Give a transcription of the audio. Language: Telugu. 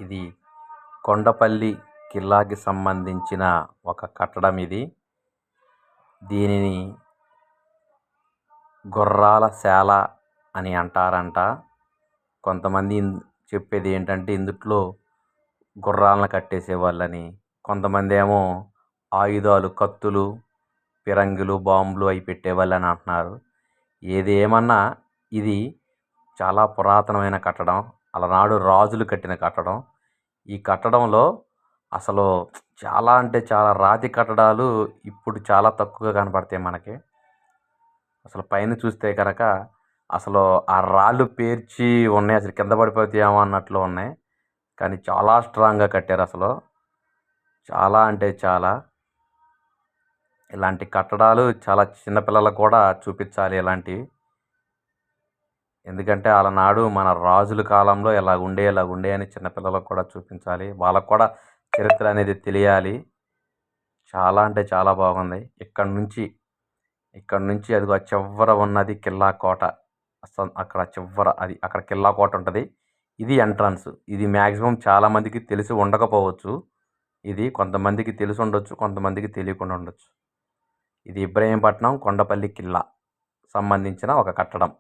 ఇది కొండపల్లి కిల్లాకి సంబంధించిన ఒక కట్టడం ఇది. దీనిని గుర్రాల శాల అని అంటారంట. కొంతమంది చెప్పేది ఏంటంటే ఇందుట్లో గుర్రాలను కట్టేసేవాళ్ళని, కొంతమంది ఏమో ఆయుధాలు, కత్తులు, పిరంగులు, బాంబులు అవి పెట్టేవాళ్ళని అంటున్నారు. ఏది ఏమన్నా ఇది చాలా పురాతనమైన కట్టడం. అలనాడు రాజులు కట్టిన కట్టడం. ఈ కట్టడంలో అసలు చాలా అంటే చాలా రాతి కట్టడాలు ఇప్పుడు చాలా తక్కువగా కనపడతాయి మనకి. అసలు పైన చూస్తే కనుక అసలు ఆ రాళ్ళు పేర్చి ఉన్నాయి. అసలు కింద పడిపోతాయేమో అన్నట్లు ఉన్నాయి. కానీ చాలా స్ట్రాంగ్గా కట్టారు అసలు. చాలా అంటే చాలా. ఇలాంటి కట్టడాలు చాలా చిన్నపిల్లలకు కూడా చూపించాలి ఇలాంటివి. ఎందుకంటే అలనాడు మన రాజుల కాలంలో ఇలాగుండే అని చిన్నపిల్లలకు కూడా చూపించాలి. వాళ్ళకు కూడా చరిత్ర అనేది తెలియాలి. చాలా అంటే చాలా బాగుంది. ఇక్కడ నుంచి అదిగో ఆ చివర ఉన్నది కిల్లా కోట. అక్కడ చివర అక్కడ కిల్లా కోట ఉంటుంది. ఇది ఎంట్రన్స్. ఇది మ్యాక్సిమం చాలామందికి తెలిసి ఉండకపోవచ్చు. ఇది కొంతమందికి తెలిసి ఉండొచ్చు, కొంతమందికి తెలియకుండా ఉండొచ్చు. ఇది ఇబ్రహీంపట్నం కొండపల్లి కిల్లా సంబంధించిన ఒక కట్టడం.